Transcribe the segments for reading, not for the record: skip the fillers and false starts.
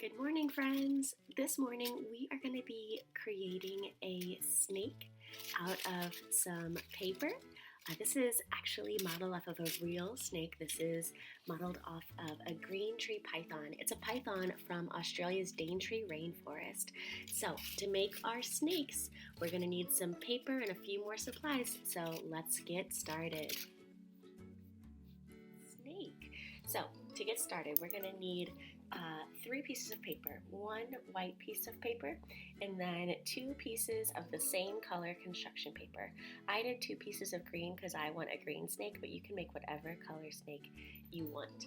Good morning, friends. This morning we are going to be creating a snake out of some paper. This is actually modeled off of a real snake. This is modeled off of a green tree python. It's a python from Australia's Daintree rainforest. So to make our snakes, we're going to need some paper and a few more supplies. So let's get started. Snake. So to get started, we're going to need 3 pieces of paper, 1 white piece of paper, and then 2 pieces of the same color construction paper. I did 2 pieces of green because I want a green snake, but you can make whatever color snake you want.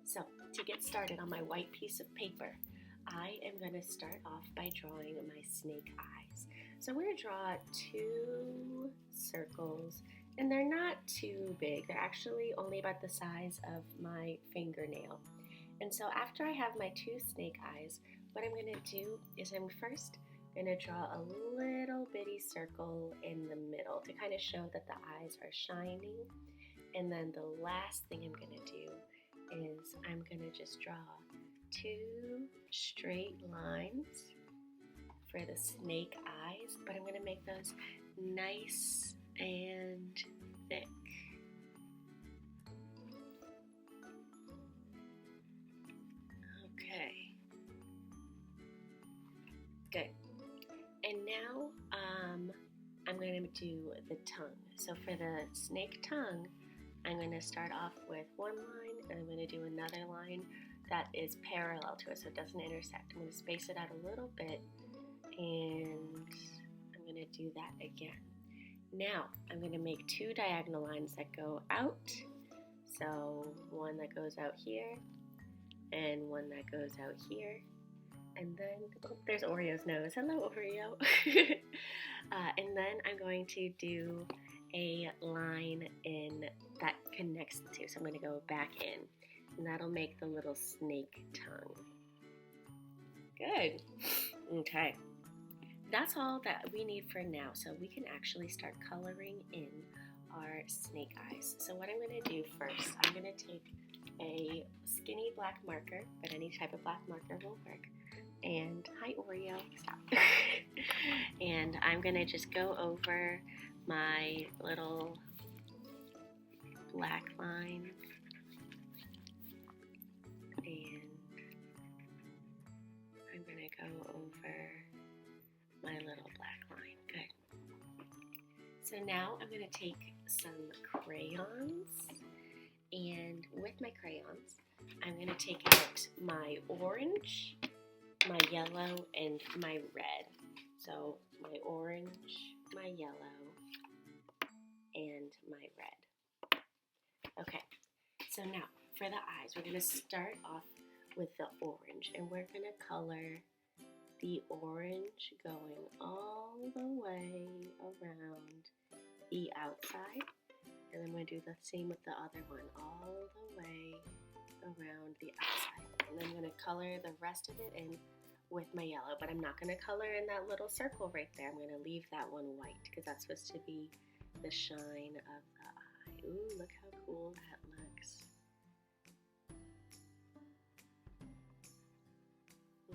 So to get started on my white piece of paper, I am going to start off by drawing my snake eyes. So I'm going to draw 2 circles, and they're not too big. They're actually only about the size of my fingernail. And so after I have my 2 snake eyes, what I'm going to do is I'm first going to draw a little bitty circle in the middle to kind of show that the eyes are shining. And then the last thing I'm going to do is I'm going to just draw 2 straight lines for the snake eyes, but I'm going to make those nice and thick. Okay, good. And now I'm going to do the tongue. So for the snake tongue, I'm going to start off with 1 line, and I'm going to do another line that is parallel to it so it doesn't intersect. I'm going to space it out a little bit, and I'm going to do that again. Now I'm going to make 2 diagonal lines that go out. So one that goes out here, and one that goes out here, and then, oh, there's Oreo's nose. Hello, Oreo. And then I'm going to do a line in that connects the 2. So I'm going to go back in, and that'll make the little snake tongue. Good. Okay. That's all that we need for now. So we can actually start coloring in our snake eyes. So what I'm going to do first, I'm going to take a skinny black marker, but any type of black marker will work. And hi Oreo, stop. And I'm gonna just go over my little black line, and I'm gonna go over my little black line. Good. So now I'm gonna take some crayons, and with my crayons, I'm going to take out my orange, my yellow, and my red. So my orange, my yellow, and my red. Okay, so now for the eyes, we're going to start off with the orange, and we're going to color the orange going all the way around the outside. And I'm going to do the same with the other one, all the way around the outside. And I'm going to color the rest of it in with my yellow, but I'm not going to color in that little circle right there. I'm going to leave that one white because that's supposed to be the shine of the eye. Ooh, look how cool that looks.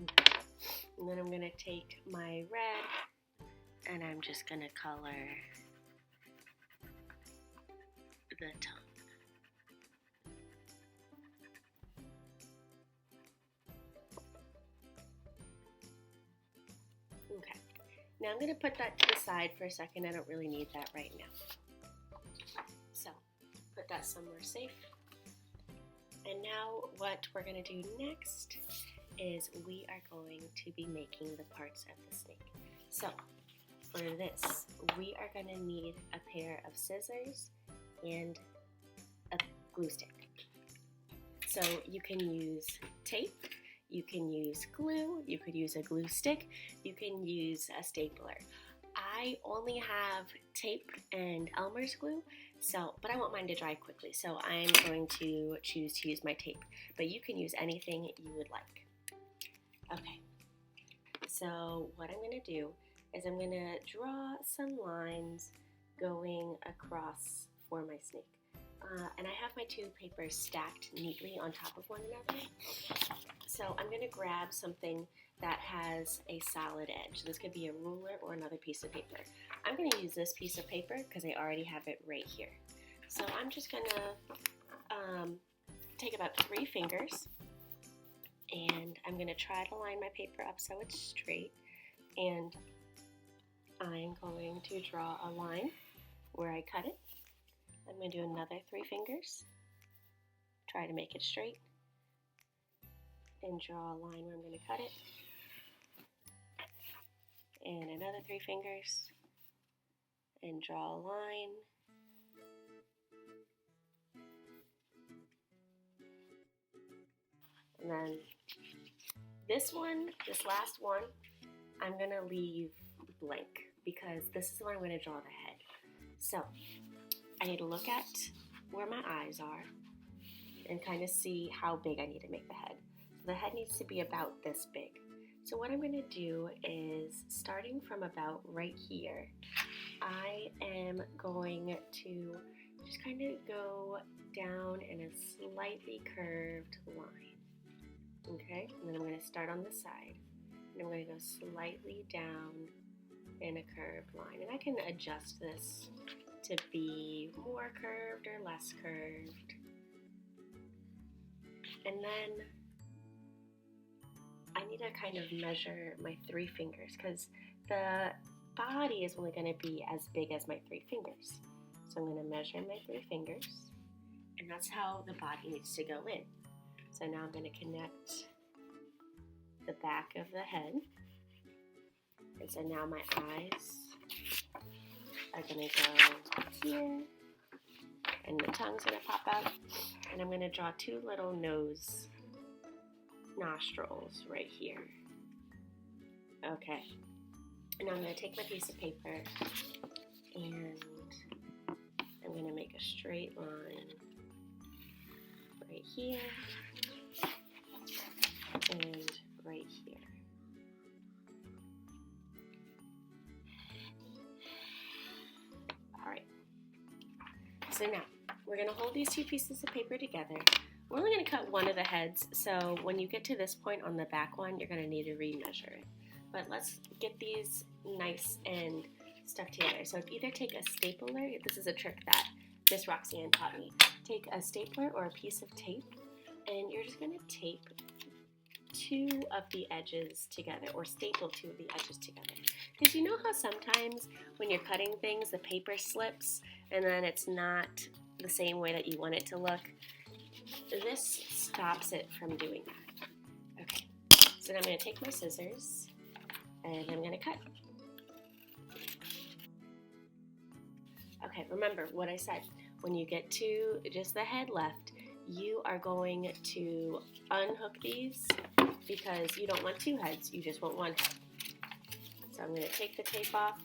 Okay. And then I'm going to take my red, and I'm just going to color the tongue. Okay, now I'm going to put that to the side for a second. I don't really need that right now. So, put that somewhere safe. And now what we're going to do next is we are going to be making the parts of the snake. So, for this, we are going to need a pair of scissors and a glue stick. So you can use tape, you can use glue, you could use a glue stick, you can use a stapler. I only have tape and Elmer's glue, but I want mine to dry quickly, so I'm going to choose to use my tape, but you can use anything you would like. Okay, so what I'm going to do is I'm going to draw some lines going across for my snake. And I have my 2 papers stacked neatly on top of one another. So I'm going to grab something that has a solid edge. This could be a ruler or another piece of paper. I'm going to use this piece of paper because I already have it right here. So I'm just going to take about 3 fingers, and I'm going to try to line my paper up so it's straight, and I'm going to draw a line where I cut it. I'm going to do another 3 fingers, try to make it straight, and draw a line where I'm going to cut it, and another 3 fingers, and draw a line, and then this last one, I'm going to leave blank because this is the one I'm going to draw the head. So I need to look at where my eyes are and kind of see how big I need to make the head. So the head needs to be about this big. So what I'm going to do is, starting from about right here, I am going to just kind of go down in a slightly curved line. Okay, and then I'm going to start on the side, and I'm going to go slightly down in a curved line. And I can adjust this to be more curved or less curved. And then I need to kind of measure my 3 fingers because the body is only going to be as big as my 3 fingers. So I'm going to measure my 3 fingers, and that's how the body needs to go in. So now I'm going to connect the back of the head. And so now my eyes are going to go here, and the tongue's going to pop out. And I'm going to draw 2 little nostrils right here. Okay. And I'm going to take my piece of paper, and I'm going to make a straight line right here and right here. All right. So now we're going to hold these 2 pieces of paper together. We're only going to cut one of the heads, so when you get to this point on the back one, you're going to need to remeasure it. But let's get these nice and stuck together. So either take a stapler, this is a trick that Miss Roxanne taught me. Take a stapler or a piece of tape, and you're just going to tape 2 of the edges together, or staple 2 of the edges together. Because you know how sometimes when you're cutting things, the paper slips, and then it's not the same way that you want it to look? This stops it from doing that. Okay, so now I'm going to take my scissors, and I'm going to cut. Okay, remember what I said. When you get to just the head left, you are going to unhook these because you don't want 2 heads, you just want 1 head. So I'm going to take the tape off.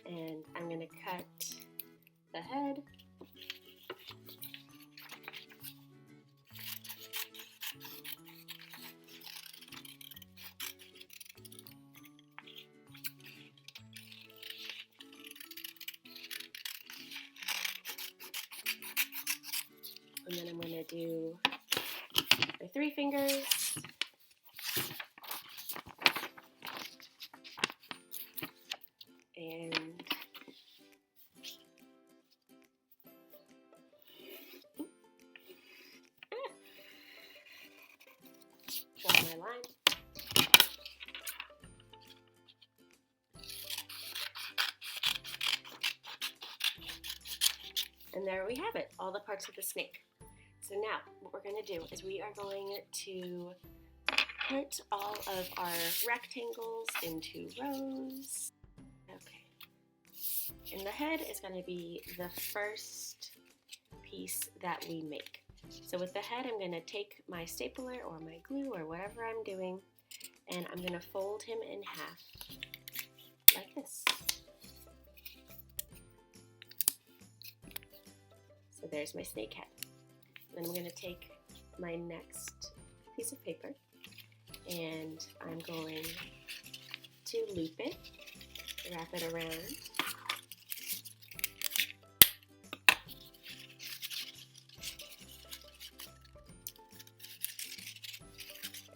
And I'm going to cut the head. And then I'm going to do my 3 fingers. And draw my line. And there we have it, all the parts of the snake. So now what we're going to do is we are going to put all of our rectangles into rows. Okay. And the head is going to be the first piece that we make. So with the head, I'm going to take my stapler or my glue or whatever I'm doing, and I'm going to fold him in half like this. So there's my snake head. Then I'm going to take my next piece of paper, and I'm going to loop it, wrap it around,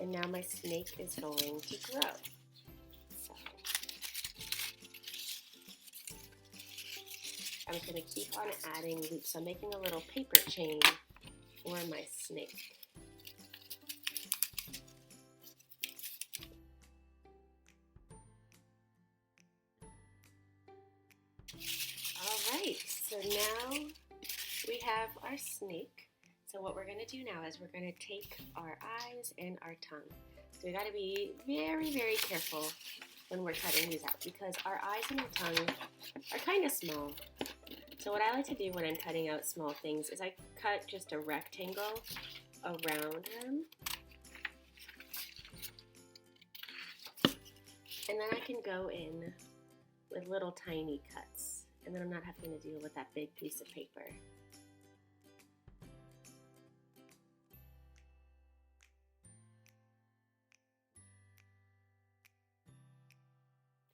And now my snake is going to grow. So I'm going to keep on adding loops. I'm making a little paper chain for my snake. Alright, so now we have our snake. So what we're going to do now is we're going to take our eyes and our tongue. So we got to be very, very careful when we're cutting these out because our eyes and our tongue are kind of small. So what I like to do when I'm cutting out small things is I cut just a rectangle around them. And then I can go in with little tiny cuts. And then I'm not having to deal with that big piece of paper.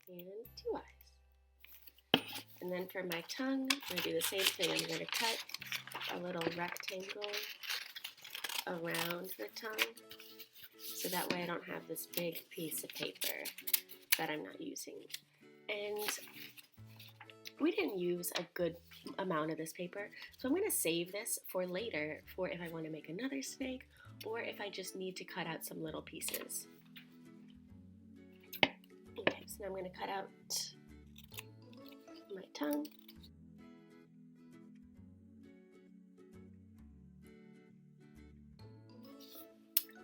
And 2 eyes. And then for my tongue, I'm going to do the same thing. I'm going to cut a little rectangle around the tongue so that way I don't have this big piece of paper that I'm not using. And we didn't use a good amount of this paper, so I'm going to save this for later for if I want to make another snake or if I just need to cut out some little pieces. Okay, so now I'm going to cut out my tongue.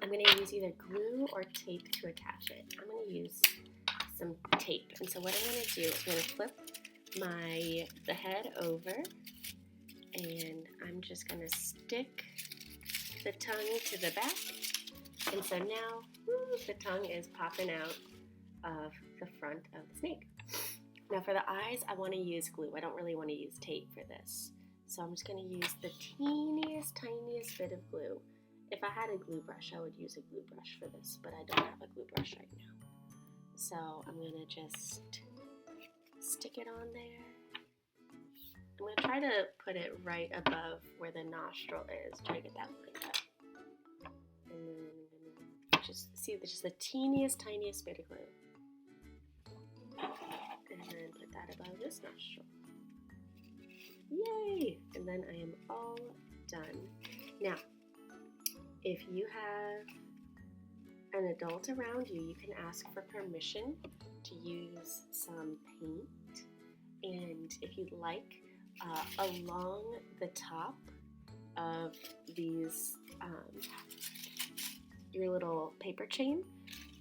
I'm going to use either glue or tape to attach it. I'm going to use some tape. And so what I'm going to do is I'm going to flip the head over and I'm just going to stick the tongue to the back. And so now the tongue is popping out of the front of the snake. Now for the eyes, I want to use glue. I don't really want to use tape for this. So I'm just going to use the teeniest, tiniest bit of glue. If I had a glue brush, I would use a glue brush for this, but I don't have a glue brush right now. So I'm going to just stick it on there. I'm going to try to put it right above where the nostril is. Try to get that lined up. And then I'm going to just see just the teeniest, tiniest bit of glue. And then put that above this nostril. Yay! And then I am all done. Now, if you have an adult around you, you can ask for permission to use some paint. And if you'd like, along the top of these, your little paper chain,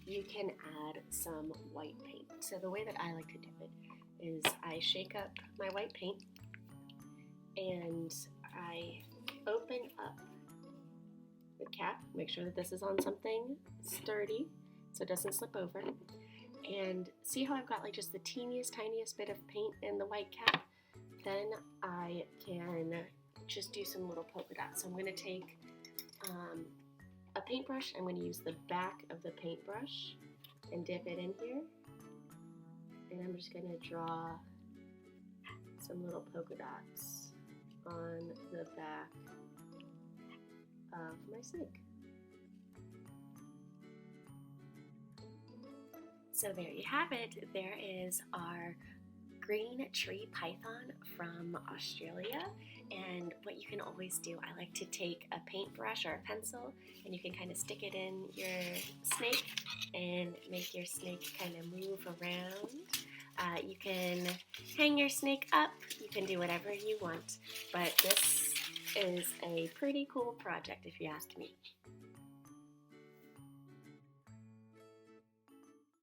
you can add some white paint. So the way that I like to do it is I shake up my white paint and I open up the cap, make sure that this is on something sturdy so it doesn't slip over, and see how I've got like just the teeniest, tiniest bit of paint in the white cap? Then I can just do some little polka dots. So I'm going to take a paintbrush, I'm going to use the back of the paintbrush and dip it in here, and I'm just going to draw some little polka dots on the back of my snake. So there you have it. There is our green tree python from Australia. And what you can always do, I like to take a paintbrush or a pencil and you can kind of stick it in your snake and make your snake kind of move around. You can hang your snake up, you can do whatever you want, but this is a pretty cool project if you ask me.